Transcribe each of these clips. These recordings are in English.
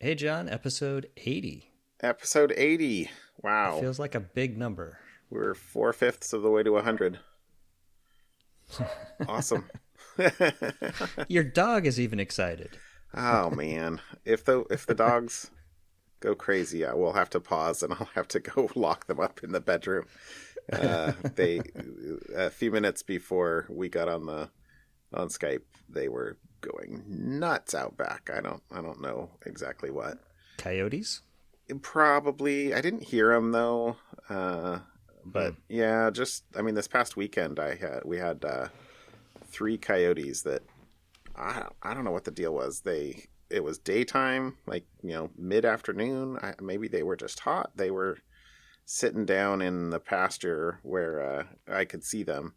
Hey, John, episode 80. Episode 80. It Wow. feels like a big number. We're four-fifths of the way to 100. Awesome. Your dog is even excited. Oh man. If the dogs go crazy, I will have to pause and I'll have to go lock them up in the bedroom. They a few minutes before we got on Skype, they were going nuts out back. I don't know exactly what. Coyotes? Probably. I didn't hear them though. But Hmm. yeah, this past weekend we had three coyotes that I don't know what the deal was. It was daytime, like, mid afternoon. Maybe they were just hot. They were sitting down in the pasture where I could see them.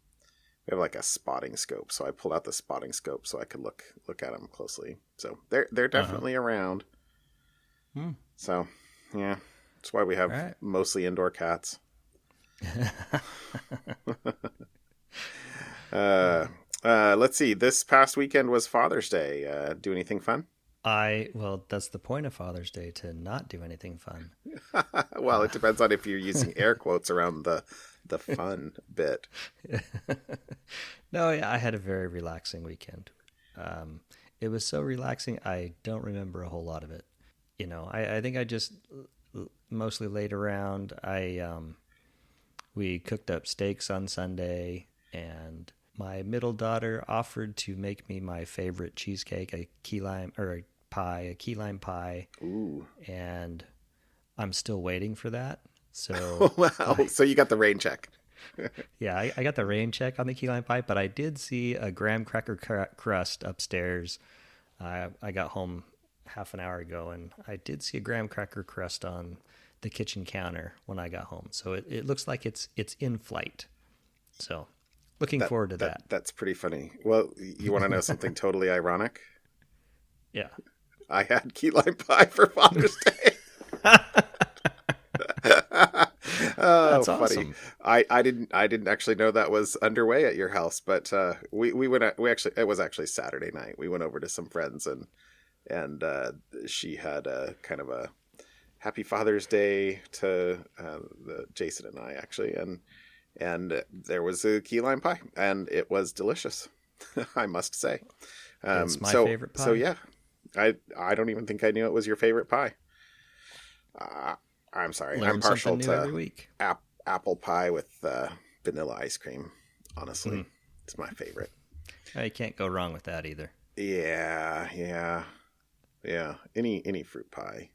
We have like a spotting scope, so I pulled out the spotting scope so I could look at them closely. So they're Uh-huh. definitely around. Hmm. So yeah, that's why we All have right. mostly indoor cats. Uh, let's see. This past weekend was Father's Day. Do anything fun? Well, that's the point of Father's Day, to not do anything fun. Well, Uh, it depends on if you're using air quotes around the fun bit. no, yeah, I had a very relaxing weekend. It was so relaxing, I don't remember a whole lot of it. I think I just mostly laid around. We cooked up steaks on Sunday, and my middle daughter offered to make me my favorite cheesecake, a key lime or a pie, a key lime pie, Ooh, and I'm still waiting for that. So, wow! I, So you got the rain check. yeah, I got the rain check on the key lime pie, but I did see a graham cracker crust upstairs. I got home half an hour ago, and I did see a graham cracker crust on the kitchen counter when I got home. So it looks like it's in flight. So looking That forward to that that. that's pretty funny. Well, you want to know something totally ironic? Yeah. I had key lime pie for Father's Day. Oh, That's funny. awesome. I didn't actually know that was underway at your house, but we went we actually it was actually Saturday night. We went over to some friends and she had a kind of a happy Father's Day to Jason and I actually, and there was a key lime pie and it was delicious. I must say. It's my So favorite so pie. yeah, I don't even think I knew it was your favorite pie. Uh, I'm sorry. I'm Learn something partial new to every week. apple pie with vanilla ice cream. Mm. Honestly, it's my favorite. You can't go wrong with that either. Yeah, yeah, yeah. Any fruit pie,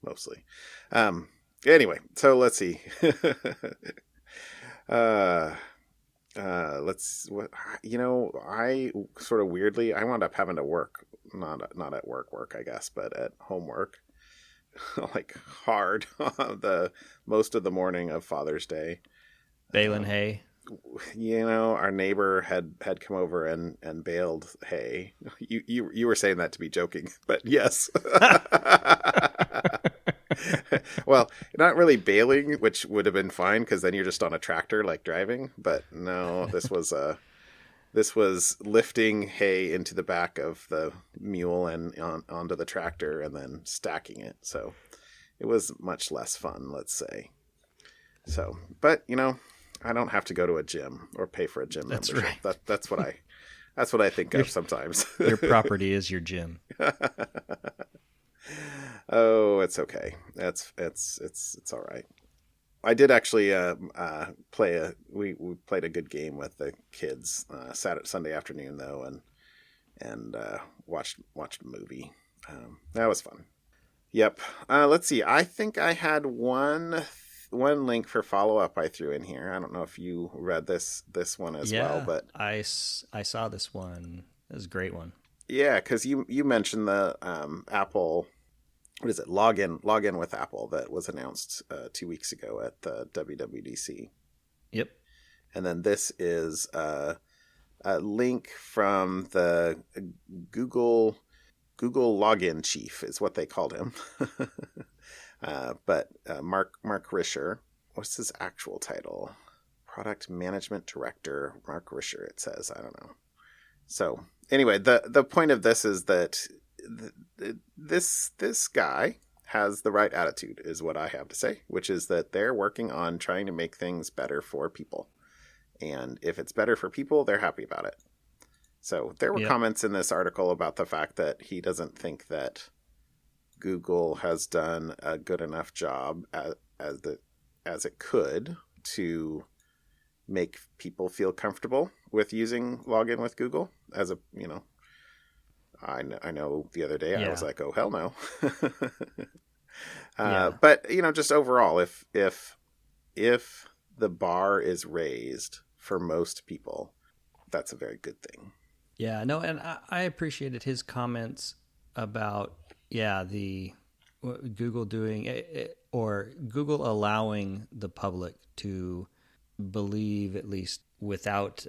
mostly. Um. Anyway, so let's see. uh. Let's what I sort of weirdly I wound up having to work, not at work, I guess, but at homework, like hard the most of the morning of Father's Day. Balin Um, hay. our neighbor had come over and baled hay. You were saying that to be joking, but yes. Well, not really baling, which would have been fine because then you're just on a tractor like driving. But no, this was lifting hay into the back of the mule and onto the tractor and then stacking it. So it was much less fun, let's say. So, but I don't have to go to a gym or pay for a gym That's membership. right. That's what I think Your of sometimes. your property is your gym. Oh, it's okay. It's all right. I did actually play we played a good game with the kids Saturday Sunday afternoon though, and watched a movie. That was fun. Yep. Let's see. I think I had one link for follow up I threw in here. I don't know if you read this one as well, Yeah, but I saw this one. It was a great one. yeah, because you mentioned the Apple, what is it, login with Apple that was announced 2 weeks ago at the WWDC, Yep. and then this is a link from the Google Google login chief is what they called him. But Mark Risher, what's his actual title? Product Management Director, Mark Risher. It says, I don't know. So anyway, the point of this is that this guy has the right attitude, is what I have to say, which is that they're working on trying to make things better for people. And if it's better for people, they're happy about it. So there were comments in this article about the fact that he doesn't think that Google has done a good enough job as it could to make people feel comfortable with using login with Google. As a, I know the other day I was like, oh, hell no. But, just overall, if the bar is raised for most people, that's a very good thing. Yeah, no, and I appreciated his comments about, the Google doing it, or Google allowing the public to believe, at least without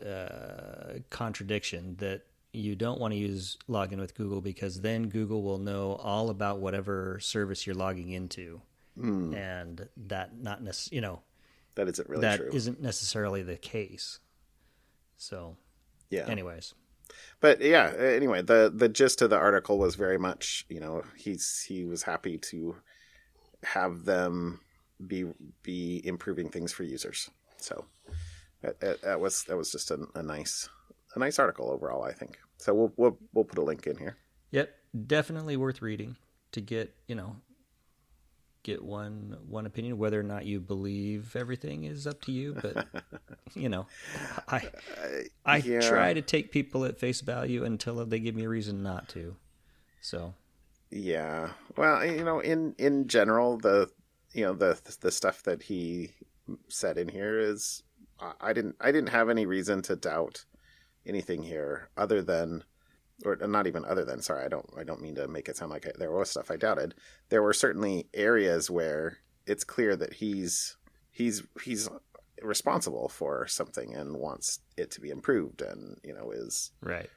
contradiction, that you don't want to use login with Google because then Google will know all about whatever service you're logging into, and that not necessarily, that isn't really true. That isn't necessarily the case. So, anyways. But anyway, the gist of the article was very much, he was happy to have them be improving things for users. So that was just a nice article overall, I think. So we'll put a link in here. Yep, definitely worth reading to get one opinion. Whether or not you believe everything is up to you, but I try to take people at face value until they give me a reason not to. So well, in general, the stuff that he said in here is, I didn't have any reason to doubt anything here other than, or not even other than, sorry, I don't mean to make it sound like there was stuff I doubted. There were certainly areas where it's clear that he's responsible for something and wants it to be improved, and is right,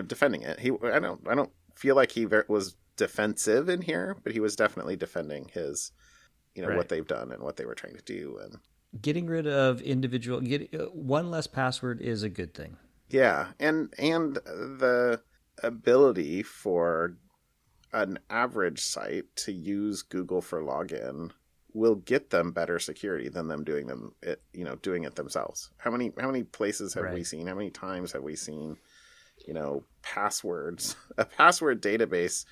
defending it. I don't feel like he was defensive in here, but he was definitely defending his what they've done and what they were trying to do. And getting rid of one less password is a good thing. Yeah, and the ability for an average site to use Google for login will get them better security than them doing it themselves. How many places have we seen? How many times have we seen, passwords, a password database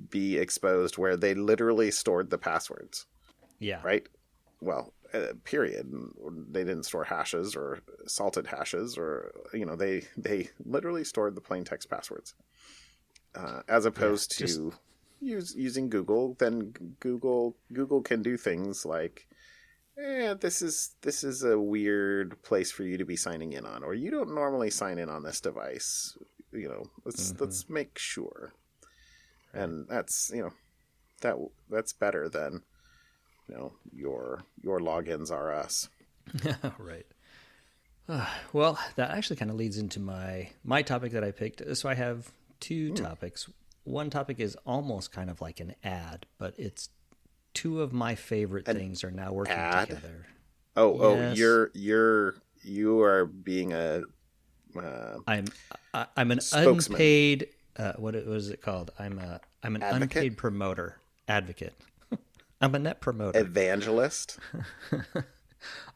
be exposed where they literally stored the passwords? Yeah. Right? Well, period. They didn't store hashes or salted hashes, or they literally stored the plain text passwords. As opposed to using Google, then Google can do things like, this is a weird place for you to be signing in on, or you don't normally sign in on this device. Let's make sure. And that's that's better than your logins are us. Right. Well, that actually kind of leads into my topic that I picked. So I have two topics. One topic is almost kind of like an ad, but it's two of my favorite things are now working together. Yes. You are being a I'm an spokesman. Unpaid what was it called? I'm an advocate? Unpaid promoter, advocate. I'm a net promoter. Evangelist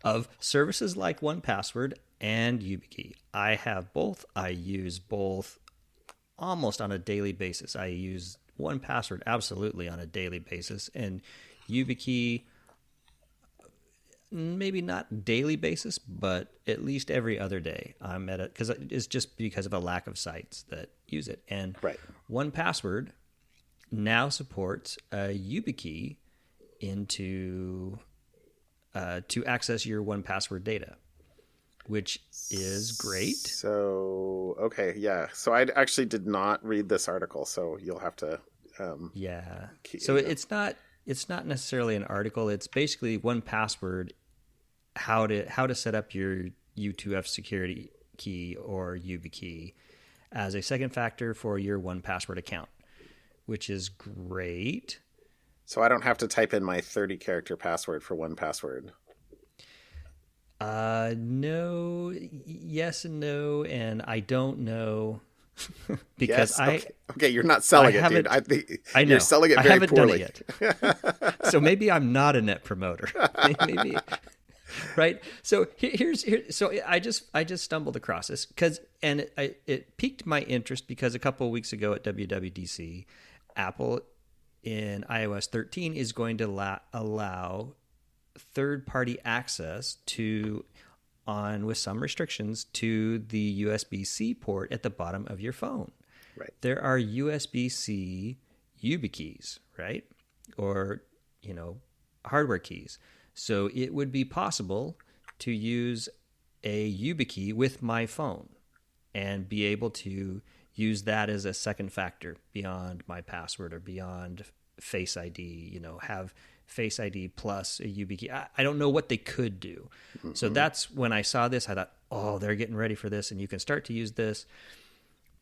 of services like 1Password and YubiKey. I have both. I use both almost on a daily basis. I use 1Password absolutely on a daily basis, and YubiKey maybe not daily basis, but at least every other day. I'm at it because it's just because of a lack of sites that use it. And 1Password now supports a YubiKey into to access your 1Password data, which is great. So so I actually did not read this article, so you'll have to so it's not necessarily an article. It's basically 1Password, how to set up your U2F security key or YubiKey as a second factor for your 1Password account, which is great. So I don't have to type in my 30-character password for 1Password. No, yes and no, and I don't know. because Yes. Okay. You're not selling it, dude. I know You're selling it I very haven't poorly. done it yet. So maybe I'm not a net promoter. Maybe right. So so I just stumbled across this it piqued my interest because a couple of weeks ago at WWDC, Apple in iOS 13 is going to allow third-party access with some restrictions to the USB-C port at the bottom of your phone. Right. There are USB-C YubiKeys, right? Or, hardware keys. So it would be possible to use a YubiKey with my phone and be able to use that as a second factor beyond my password or beyond Face ID, have Face ID plus a YubiKey. I don't know what they could do. Mm-hmm. So that's when I saw this, I thought, oh, they're getting ready for this and you can start to use this.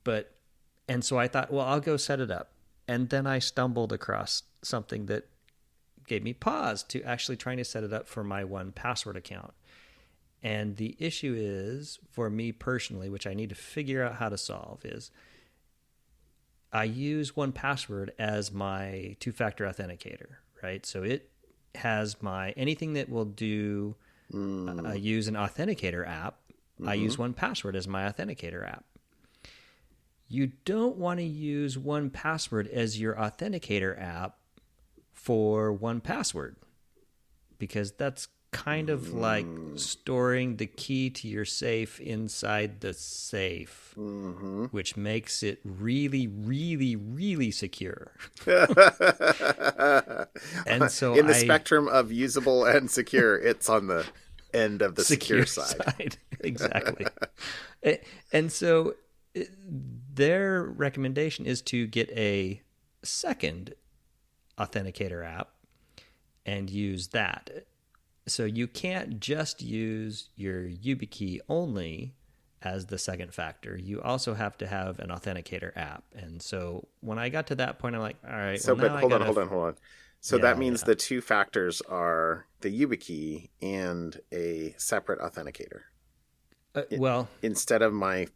And so I thought, well, I'll go set it up. And then I stumbled across something that gave me pause to actually trying to set it up for my 1Password account. And the issue is, for me personally, which I need to figure out how to solve, is I use 1Password as my two-factor authenticator, right? So it has anything that will use an authenticator app. Mm-hmm. I use 1Password as my authenticator app. You don't want to use 1Password as your authenticator app for 1Password, because that's kind of like storing the key to your safe inside the safe, mm-hmm. which makes it really, really, really secure. And so in the spectrum of usable and secure, it's on the end of the secure side. Exactly. And so their recommendation is to get a second authenticator app and use that. So you can't just use your YubiKey only as the second factor. You also have to have an authenticator app. And so when I got to that point, I'm like, all right. So, but hold on. So that means the two factors are the YubiKey and a separate authenticator. Instead of my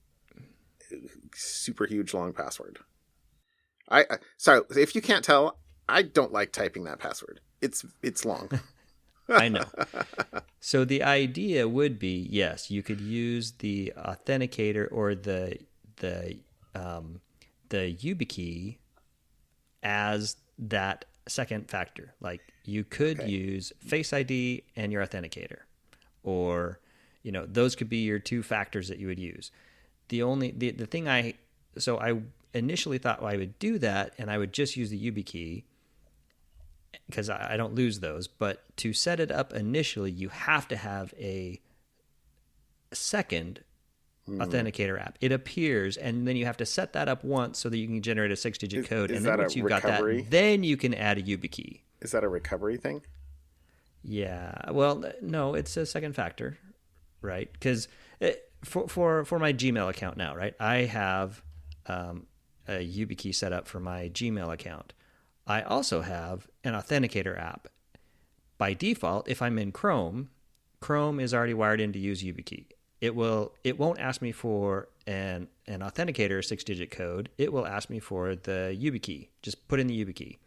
super huge long password. So if you can't tell, I don't like typing that password. It's long. I know. So the idea would be, yes, you could use the authenticator or the YubiKey as that second factor. Like you could use Face ID and your authenticator, or those could be your two factors that you would use. The thing I initially thought, well, I would do that and I would just use the YubiKey because I don't lose those. But to set it up initially, you have to have a second authenticator app. It appears, and then you have to set that up once so that you can generate a 6-digit code. And then once you've got that, then you can add a YubiKey. Is that a recovery thing? Yeah. Well, no, it's a second factor, right? Because for my Gmail account now, right, I have a YubiKey set up for my Gmail account. I also have an authenticator app. By default, if I'm in Chrome is already wired in to use YubiKey. It won't ask me for an authenticator 6-digit code. It will ask me for the YubiKey. Just put in the YubiKey.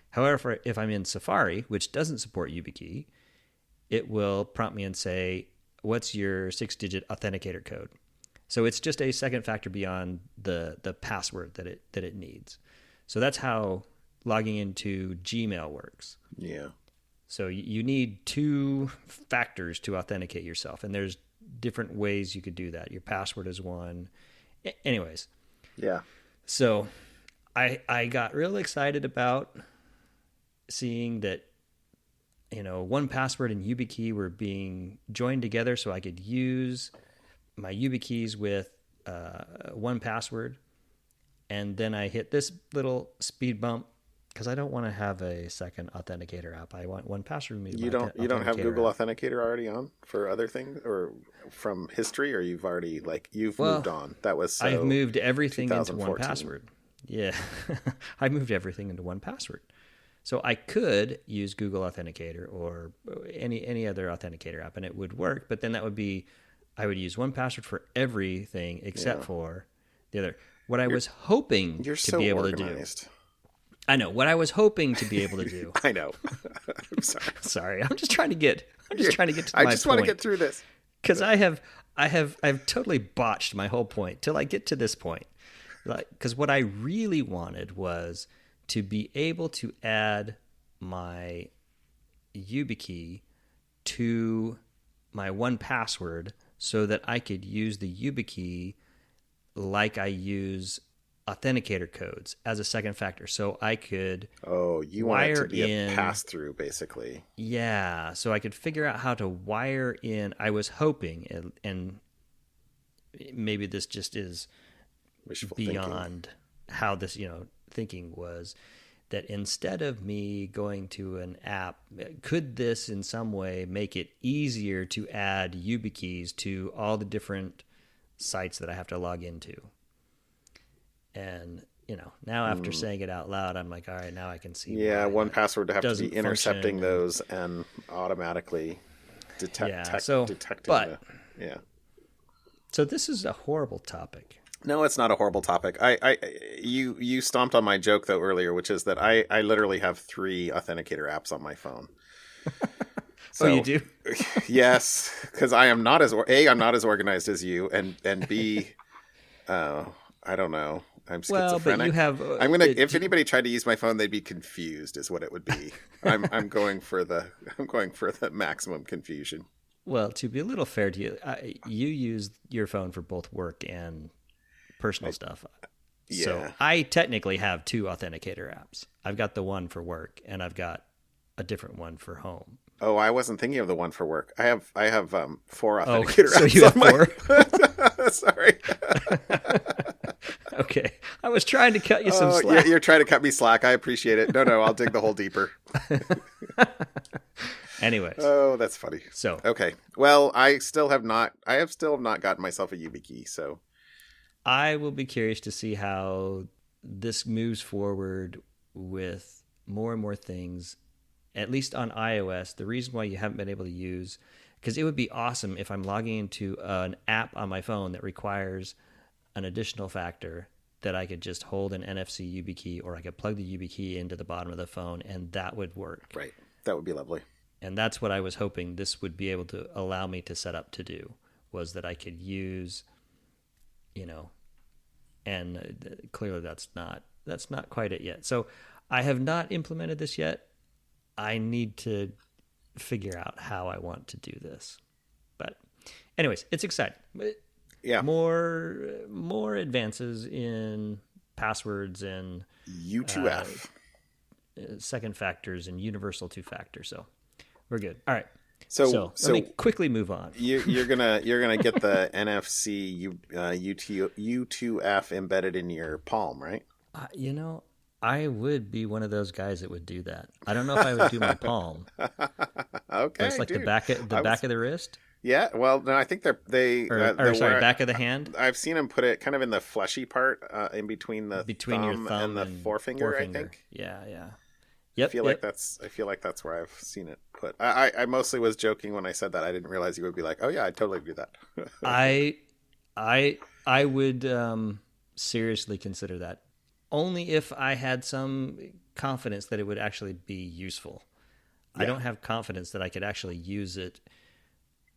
However, if I'm in Safari, which doesn't support YubiKey, it will prompt me and say, what's your 6-digit authenticator code? So it's just a second factor beyond the password that it needs. So that's how logging into Gmail works. Yeah. So you need two factors to authenticate yourself, and there's different ways you could do that. Your password is one. Anyways. Yeah. So I got real excited about seeing that 1Password and YubiKey were being joined together so I could use my YubiKeys with 1Password. And then I hit this little speed bump because I don't want to have a second authenticator app. I want 1Password. You don't have Google Authenticator already on for other things or from history, or you've already moved on? That was I've moved everything into 1Password. Yeah, I moved everything into 1Password. So I could use Google Authenticator or any other authenticator app, and it would work. But then that would be, I would use 1Password for everything except for the other. what I was hoping You're to so be able organized. to do. I know what I was hoping to be able to do. I know. I'm sorry. Sorry, I'm just trying to get to my point. I just want to get through this. Because I've totally botched my whole point till I get to this point. Because what I really wanted was to be able to add my YubiKey to my 1Password so that I could use the YubiKey like I use Authenticator codes as a second factor. So I could you want it to be a pass-through, basically. Yeah, so I could figure out how to wire in. I was hoping, and maybe this just is Wishful beyond how this, thinking was, that instead of me going to an app, could this in some way make it easier to add YubiKeys to all the different sites that I have to log into? And, now after saying it out loud, I'm like, all right, now I can see. Yeah, 1Password to have to be intercepting those and automatically detecting. Yeah. So this is a horrible topic. No, it's not a horrible topic. You stomped on my joke though earlier, which is that I literally have 3 Authenticator apps on my phone. So, you do? Yes, because I'm not as organized as you, and B, I don't know. I'm schizophrenic. Well, but you have. If anybody tried to use my phone, they'd be confused, is what it would be. I'm going for the maximum confusion. Well, to be a little fair to you, you use your phone for both work and personal stuff. Yeah. So I technically have 2 Authenticator apps. I've got the one for work, and I've got a different one for home. Oh, I wasn't thinking of the one for work. I have 4 Authenticator apps. So you have 4? Sorry. Okay. I was trying to cut you some slack. You're trying to cut me slack. I appreciate it. No, I'll dig the hole deeper. Anyways. Oh, that's funny. So okay. Well, I still have not gotten myself a YubiKey, so I will be curious to see how this moves forward with more and more things, at least on iOS. The reason why you haven't been able to use, because it would be awesome if I'm logging into an app on my phone that requires an additional factor, that I could just hold an NFC YubiKey, or I could plug the YubiKey into the bottom of the phone, and that would work. Right. That would be lovely. And that's what I was hoping this would be able to allow me to set up to do, was that I could use, and clearly that's not quite it yet. So I have not implemented this yet. I need to figure out how I want to do this. But anyways, it's exciting. Yeah. More advances in passwords and U2F. Second factors and universal 2-factor. So we're good. All right. So let me quickly move on. You're gonna get the NFC U2F embedded in your palm, right? I would be one of those guys that would do that. I don't know if I would do my palm. Okay, it's like the back of the wrist. Yeah, well, no, I think back of the hand. I've seen them put it kind of in the fleshy part, in between your thumb and the forefinger. I think. Yeah. Yep. I feel like that's where I've seen it put. I mostly was joking when I said that. I didn't realize you would be like, oh yeah, I'd totally do that. I would seriously consider that, only if I had some confidence that it would actually be useful. Yeah. I don't have confidence that I could actually use it.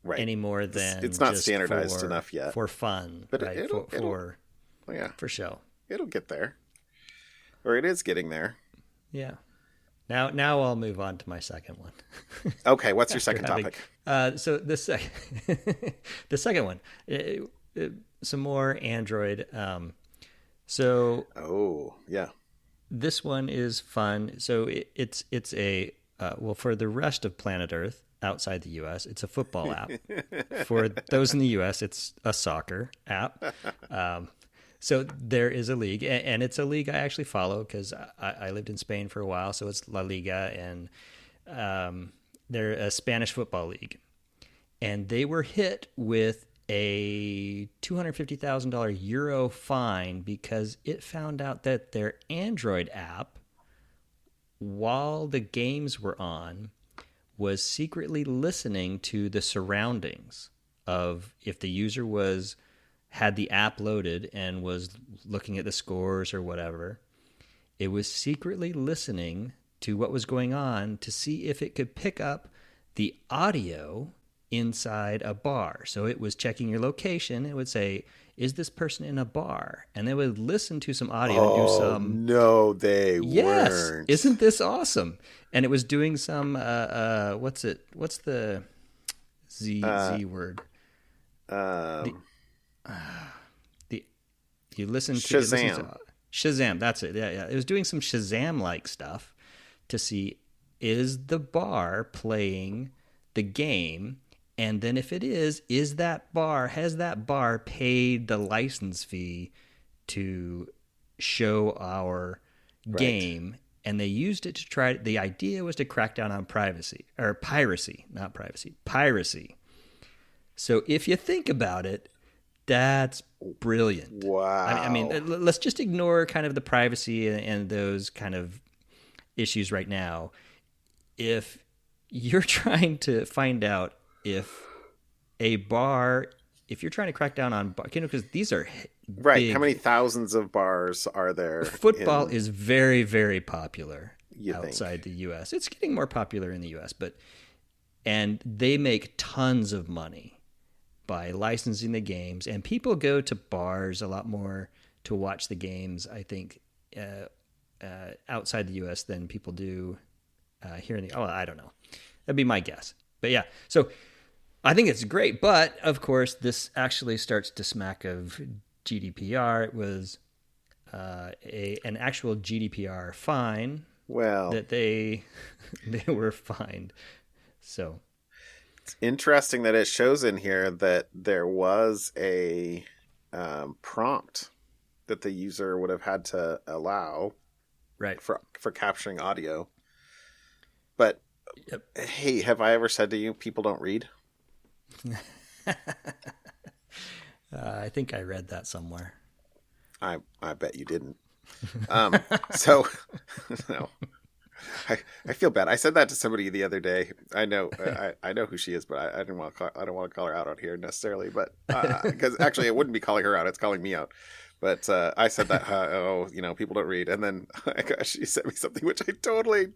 Right. Any more than it's not just standardized enough yet for fun, but right? For show. It'll get there, or it is getting there. Yeah. Now I'll move on to my second one. Okay, what's your second topic? So the second one, some more Android. Oh yeah, this one is fun. So it's a for the rest of planet Earth. Outside the U.S., it's a football app. For those in the U.S., it's a soccer app. So there is a league, and it's a league I actually follow because I lived in Spain for a while, so it's La Liga, and they're a Spanish football league. And they were hit with a $250,000 euro fine because it found out that their Android app, while the games were on, was secretly listening to the surroundings of if the user was had the app loaded and was looking at the scores or whatever, it was secretly listening to what was going on to see if it could pick up the audio inside a bar. So it was checking your location. It would say, is this person in a bar? And they would listen to some audio and do some... No, they Yes. weren't. Isn't this awesome? And it was doing some, what's the Z word? Um, You listen to Shazam. Shazam, that's it. Yeah. It was doing some Shazam-like stuff to see, is the bar playing the game? And then if it is has that bar paid the license fee to show our game? And they used it to try, the idea was to crack down on piracy. So if you think about it, that's brilliant. Wow. I mean, let's just ignore kind of the privacy and those kind of issues right now. If you're trying to find out if a bar, if you're trying to crack down on, because these are right. big, How many thousands of bars are there? Football is very, very popular outside think? the U.S. It's getting more popular in the U.S., and they make tons of money by licensing the games, and people go to bars a lot more to watch the games, I think, outside the U.S. than people do here in the... Oh, I don't know. That'd be my guess. But yeah, so I think it's great. But, of course, this actually starts to smack of GDPR. It was an actual GDPR fine that they were fined. So... It's interesting that it shows in here that there was a prompt that the user would have had to allow for capturing audio. But, hey, have I ever said to you, people don't read? I think I read that somewhere. I bet you didn't. So, no. I feel bad. I said that to somebody the other day. I know I know who she is, but I don't want to call her out on here necessarily. But because actually, it wouldn't be calling her out; it's calling me out. But I said that people don't read, and then she sent me something which I totally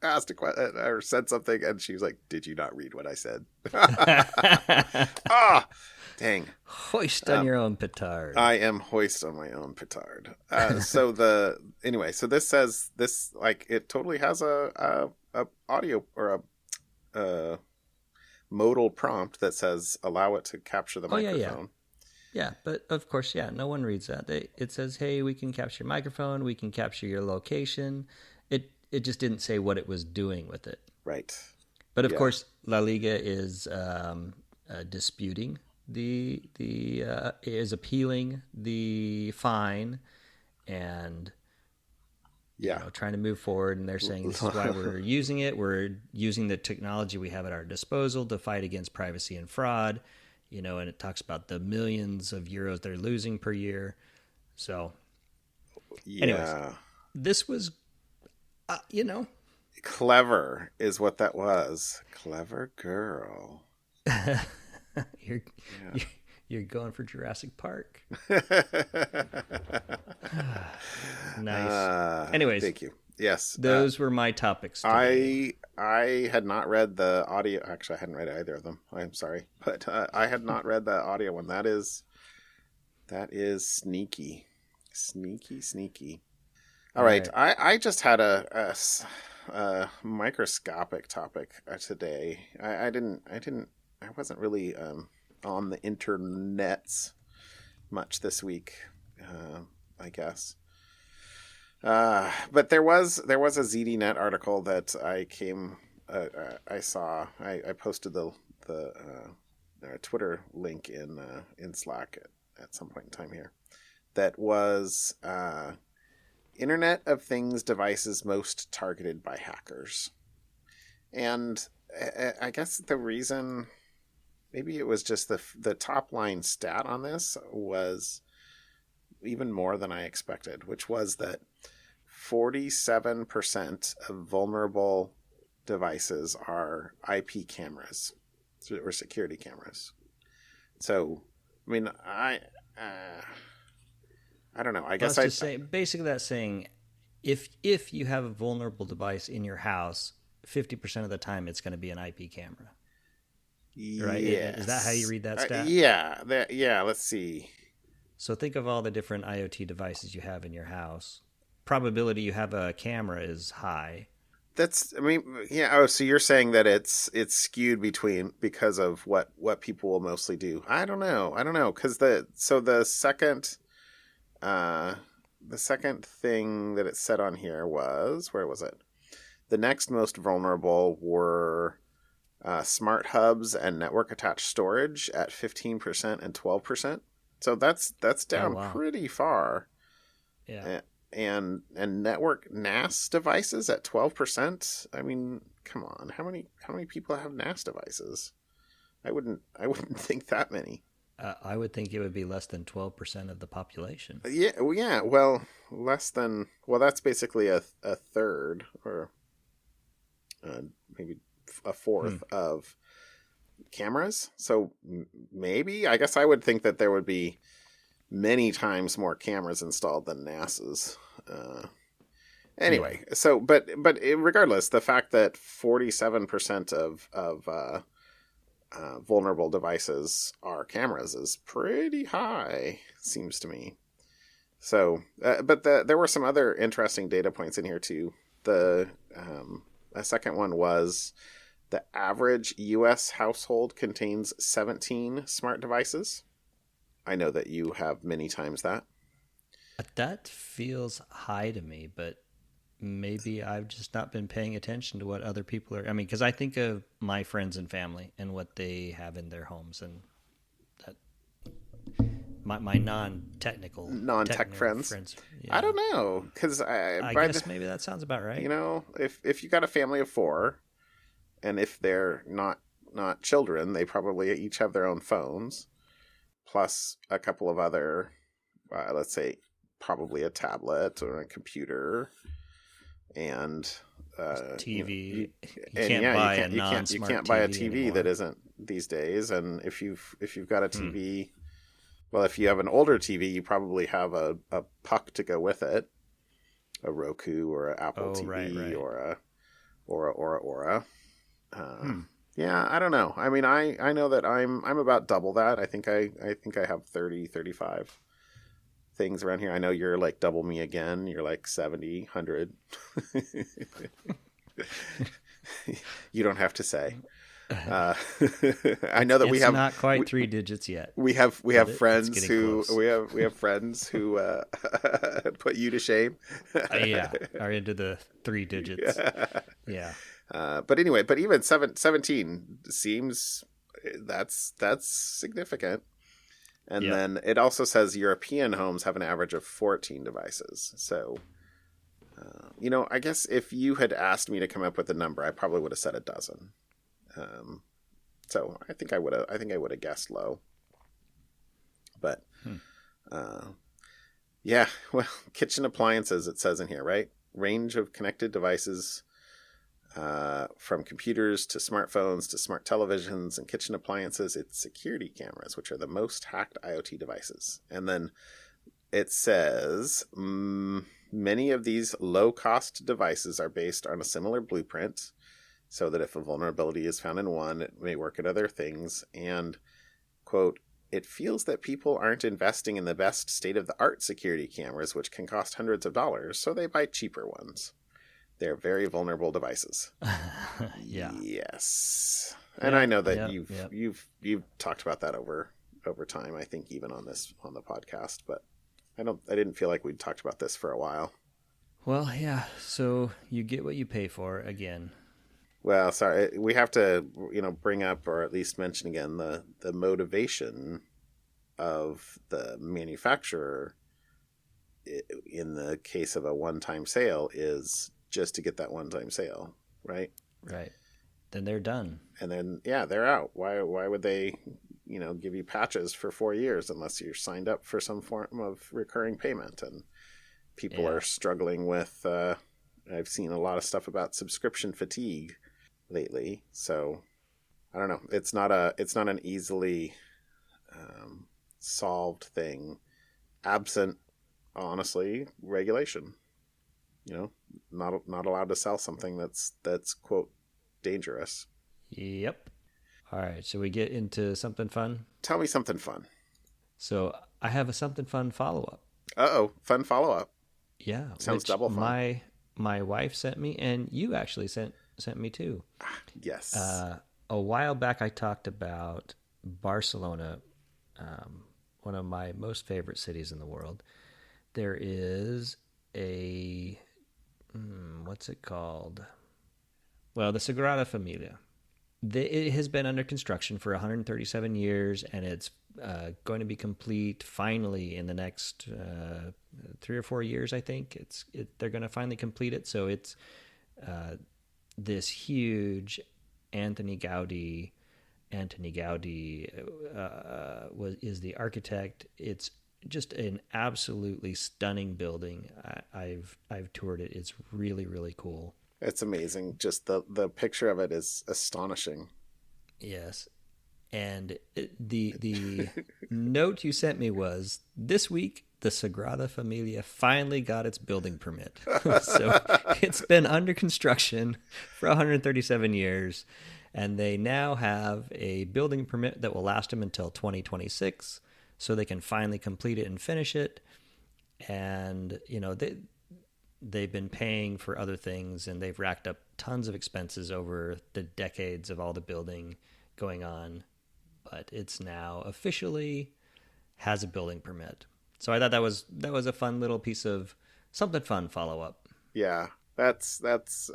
asked a question or said something, and she was like, "Did you not read what I said?" Dang. Hoist on your own petard. I am hoist on my own petard. So this says it totally has a audio or a modal prompt that says allow it to capture the microphone. Yeah, but of course, no one reads that. It says, hey, we can capture your microphone, we can capture your location. It just didn't say what it was doing with it. Right. But of course, La Liga is disputing is appealing the fine and trying to move forward, and they're saying this is why we're using it. We're using the technology we have at our disposal to fight against privacy and fraud, and it talks about the millions of euros they're losing per year. So anyways, this was clever is what that was. Clever girl. You're going for Jurassic Park. Nice. Anyways, thank you. Yes, those were my topics today. I had not read the audio. Actually, I hadn't read either of them. I'm sorry, but I had not read the audio one. That is sneaky. All right. I just had a microscopic topic today. I wasn't really on the internets much this week, I guess. But there was a ZDNet article that I saw. I posted the Twitter link in Slack at some point in time here. That was Internet of Things devices most targeted by hackers. And I guess the reason, maybe it was just the top line stat on this was even more than I expected, which was that 47% of vulnerable devices are IP cameras or security cameras. So I mean, I don't know. I I guess was just saying, basically that's saying if you have a vulnerable device in your house, 50% of the time it's going to be an IP camera, right? Is that how you yes. read that stat? Yeah. Let's see. So think of all the different IoT devices you have in your house. Probability you have a camera is high. I mean, yeah. Oh, so you're saying that it's skewed because of what people will mostly do. I don't know. Because uh, the second thing that it said on here was, where was it? The next most vulnerable were smart hubs and network attached storage at 15% and 12%. So that's Oh down wow. pretty far. Yeah. And network NAS devices at 12%. I mean, come on. How many people have NAS devices? I wouldn't think that many. I would think it would be less than 12% of the population. Yeah. Well, less than. Well, that's basically a third, or maybe a fourth of cameras. So maybe, I guess I would think that there would be many times more cameras installed than NAS's. Anyway, Yeah. so but regardless, the fact that 47% of vulnerable devices are cameras is pretty high, seems to me. So, but there were some other interesting data points in here too. The second one was the average U.S. household contains 17 smart devices. I know that you have many times that. That feels high to me, but maybe I've just not been paying attention to what other people are. I mean, because I think of my friends and family and what they have in their homes, and that my Non-tech technical friends. friends. I Yeah, don't know, because I guess maybe that sounds about right. if you got a family of four, and if they're not children, they probably each have their own phones, plus a couple of other, let's say, probably a tablet or a computer, and TV. You and can't yeah, buy a you non-smart can't buy a TV TV that anymore. isn't these days. And if you've got a TV, well, if you have an older TV, you probably have a puck to go with it, a Roku or an Apple Oh, TV right. or a Aura. Uh, yeah, I don't know. I mean, I know that I'm about double that. I think I have 30-35 things around here. I know you're like double me again. You're like 70, 100. You don't have to say. Uh, I know that we It's have not quite 3 digits yet, we have but it's friends getting who close. we have friends who put you to shame. Yeah, are into the 3 digits. Yeah. Yeah. But anyway, but even 17 seems that's significant. And Yep. then it also says European homes have an average of 14 devices. So, I guess if you had asked me to come up with a number, I probably would have said a dozen. So I think I would have guessed low. But yeah, well, kitchen appliances, it says in here, right? Range of connected devices, from computers to smartphones to smart televisions and kitchen appliances. It's security cameras, which are the most hacked IoT devices. And then it says many of these low-cost devices are based on a similar blueprint, so that if a vulnerability is found in one, it may work at other things. And, quote, it feels that people aren't investing in the best state-of-the-art security cameras, which can cost hundreds of dollars, so they buy cheaper ones. They're very vulnerable devices. Yeah. Yes. And I Yep. know that Yep. you've talked about that over time, I think, even on the podcast, but I didn't feel like we'd talked about this for a while. Well, yeah. So you get what you pay for again. Well, sorry, we have to, bring up, or at least mention again, the motivation of the manufacturer in the case of a one-time sale is just to get that one-time sale, right? Right. Then they're done. And then, yeah, they're out. Why would they, give you patches for 4 years unless you're signed up for some form of recurring payment? And people are struggling with, I've seen a lot of stuff about subscription fatigue lately. So I don't know. It's not an easily solved thing, absent, honestly, regulation. Not allowed to sell something that's quote dangerous. Yep. All right, so we get into something fun. Tell me something fun. So I have a something fun follow up. Fun follow up. Yeah, Sounds double fun. My wife sent me, and you actually sent me too. Yes. A while back, I talked about Barcelona, one of my most favorite cities in the world. There is what's it called? Well, the Sagrada Familia. It has been under construction for 137 years, and it's going to be complete finally in the next 3 or 4 years. I think they're going to finally complete it. So it's this huge Anthony Gaudi is the architect. It's just an absolutely stunning building. I've toured it. It's really, really cool. It's amazing. Just the picture of it is astonishing. Yes. And the note you sent me was, this week, the Sagrada Familia finally got its building permit. So it's been under construction for 137 years, and they now have a building permit that will last them until 2026, so they can finally complete it and finish it. And, they've been paying for other things, and they've racked up tons of expenses over the decades of all the building going on. But it's now officially has a building permit. So I thought that was a fun little piece of something fun follow up. Yeah, that's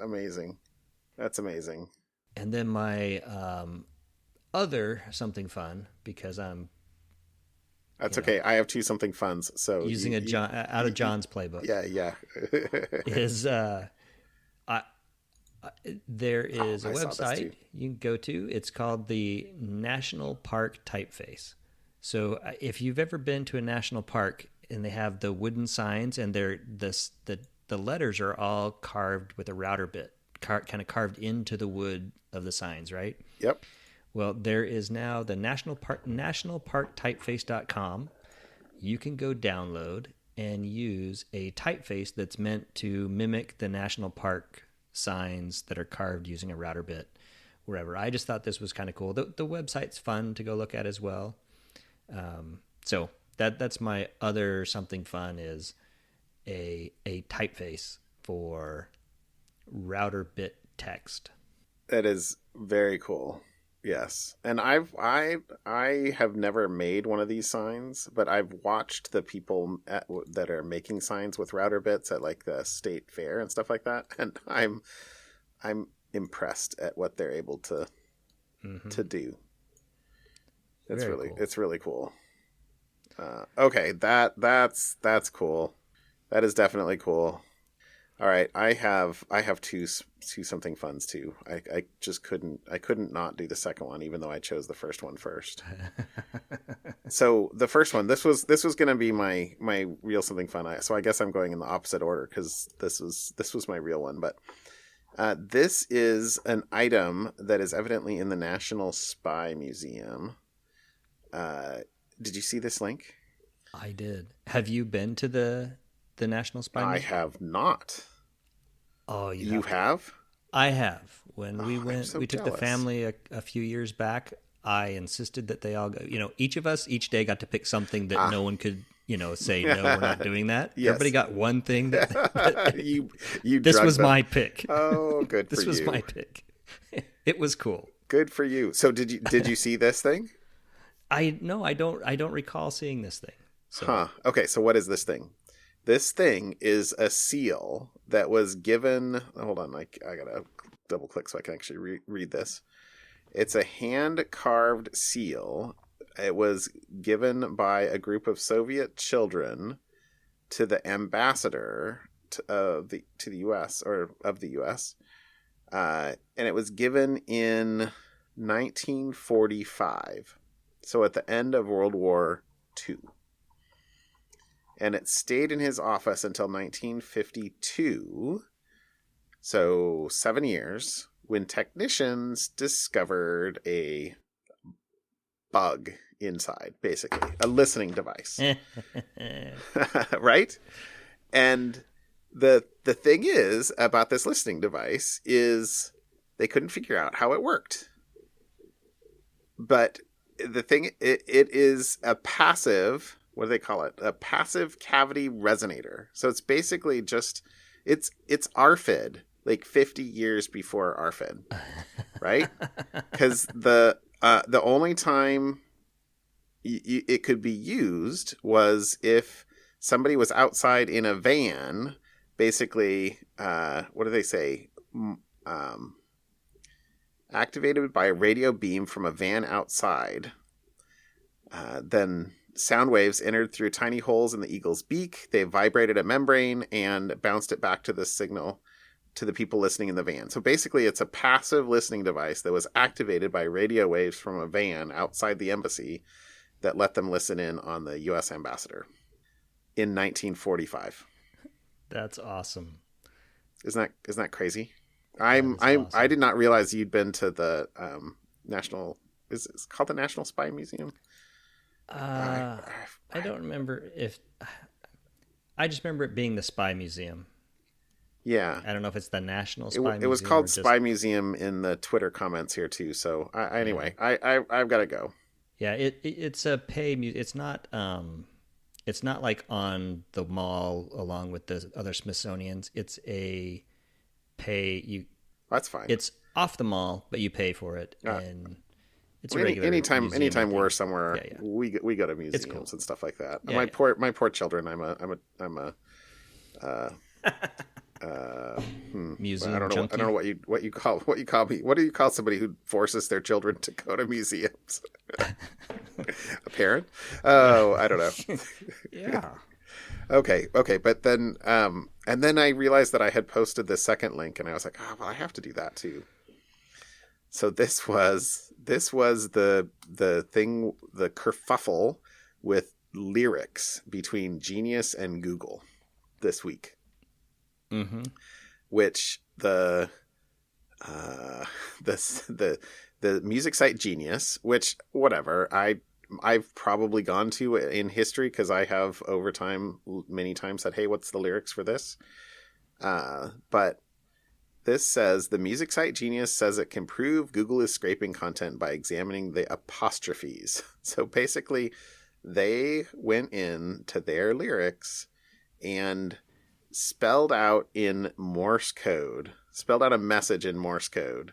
amazing. That's amazing. And then my other something fun, because that's okay. I have two something funs. So using out of John's playbook. Yeah. is there is a website you can go to. It's called the National Park Typeface. So if you've ever been to a national park and they have the wooden signs and the letters are all carved with a router bit, kind of carved into the wood of the signs, right? Yep. Well, there is now the nationalparktypeface.com. You can go download and use a typeface that's meant to mimic the national park signs that are carved using a router bit wherever. I just thought this was kind of cool. The website's fun to go look at as well. So that's my other something fun, is a typeface for router bit text. That is very cool. Yes. And I have never made one of these signs, but I've watched the people that are making signs with router bits at like the state fair and stuff like that, and I'm impressed at what they're able to do. It's really cool. Okay, that's cool. That is definitely cool. All right, I have two something funs too. I just couldn't not do the second one, even though I chose the first one first. So the first one, this was going to be my real something fun. So I guess I'm going in the opposite order because this was my real one. But this is an item that is evidently in the National Spy Museum. Did you see this link? I did. Have you been to the National Spy Museum? I have not. Oh, you have? I have. When we went, so we took jealous. the family a few years back. I insisted that they all go. Each of us each day got to pick something that no one could, say no, we're not doing that. Yes. Everybody got one thing that you. This was my pick. Oh, good for you. This was my pick. It was cool. Good for you. So did you see this thing? I don't recall seeing this thing. So. Okay, so what is this thing? This thing is a seal that was given. Hold on, I gotta double click so I can actually read this. It's a hand carved seal. It was given by a group of Soviet children to the ambassador to the U.S. or of the U.S. And it was given in 1945. So at the end of World War II. And it stayed in his office until 1952, so 7 years, when technicians discovered a bug inside, basically a listening device. Right? And the thing is about this listening device is they couldn't figure out how it worked. But the thing, it is a passive, what do they call it? A passive cavity resonator. So it's basically just, it's RFID, like 50 years before RFID, right? Because the only time it could be used was if somebody was outside in a van, basically, what do they say? Activated by a radio beam from a van outside. Then sound waves entered through tiny holes in the eagle's beak. They vibrated a membrane and bounced it back to the signal to the people listening in the van. So basically, it's a passive listening device that was activated by radio waves from a van outside the embassy that let them listen in on the U.S. ambassador in 1945. That's awesome. Isn't that crazy? Awesome. I did not realize you'd been to the National. Is it called the National Spy Museum? I don't remember if. I just remember it being the Spy Museum. Yeah, I don't know if it's the National Spy Museum. It was called Spy Museum in the Twitter comments here too. So anyway, I've got to go. Yeah, it's a pay. It's not. It's not like on the mall along with the other Smithsonian's. It's a pay. That's fine. It's off the mall, but you pay for it, and it's a regular. Anytime we're somewhere, yeah. we go to museums cool. and stuff like that. Yeah, my poor children. I'm a museum. I don't know what you call me. What do you call somebody who forces their children to go to museums? A parent? Oh, I don't know. Yeah. Okay, but then and then I realized that I had posted the second link, and I was like, oh, well, I have to do that too. So this was the thing, the kerfuffle with lyrics between Genius and Google this week. Mm-hmm. Which the music site Genius, which whatever, I've probably gone to in history because I have over time many times said, hey, what's the lyrics for this? But this says the music site Genius says it can prove Google is scraping content by examining the apostrophes. So basically they went in to their lyrics and spelled out a message in Morse code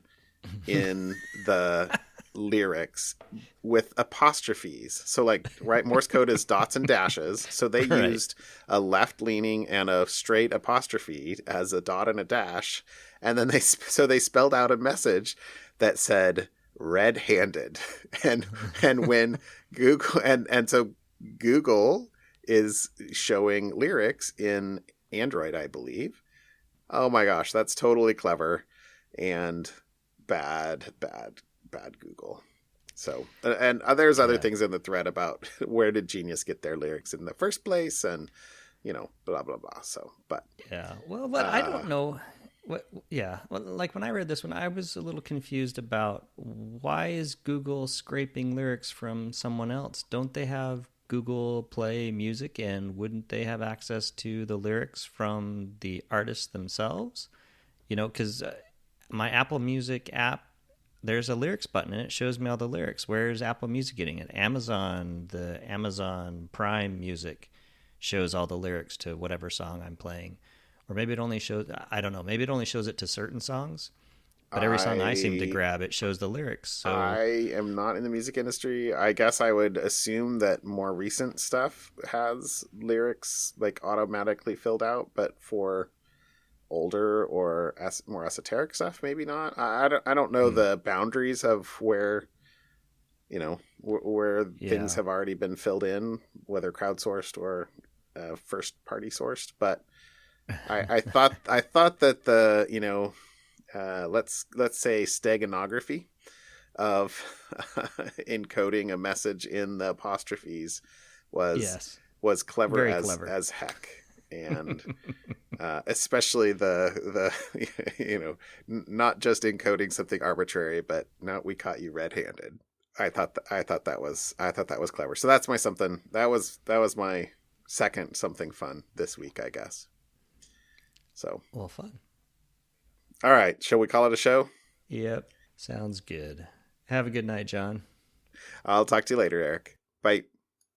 in the lyrics with apostrophes. So like, right, Morse code is dots and dashes. So they used a left leaning and a straight apostrophe as a dot and a dash. And then they spelled out a message that said red-handed. And when Google, and so Google is showing lyrics in Android, I believe. Oh my gosh, that's totally clever and bad Google. So, and there's other things in the thread about where did Genius get their lyrics in the first place, and blah blah blah. So, but yeah, well, but I don't know. Well, like when I read this one, I was a little confused about why is Google scraping lyrics from someone else? Don't they have Google Play Music, and wouldn't they have access to the lyrics from the artists themselves? Because my Apple Music app, there's a lyrics button and it shows me all the lyrics. Where's Apple Music getting it? The Amazon Prime Music shows all the lyrics to whatever song I'm playing. Or maybe it only shows, I don't know, maybe it only shows it to certain songs. But every song I seem to grab, it shows the lyrics. So I am not in the music industry. I guess I would assume that more recent stuff has lyrics like automatically filled out, but for older or more esoteric stuff, maybe not. I don't know the boundaries of where things have already been filled in, whether crowdsourced or first party sourced. But I thought that the let's say steganography of encoding a message in the apostrophes was clever as heck. And especially the not just encoding something arbitrary, but now we caught you red-handed. I thought that was clever. So that's my something. That was my second something fun this week, I guess. So, Well, fun. all right, shall we call it a show? Yep. Sounds good. Have a good night, John. I'll talk to you later, Eric. Bye.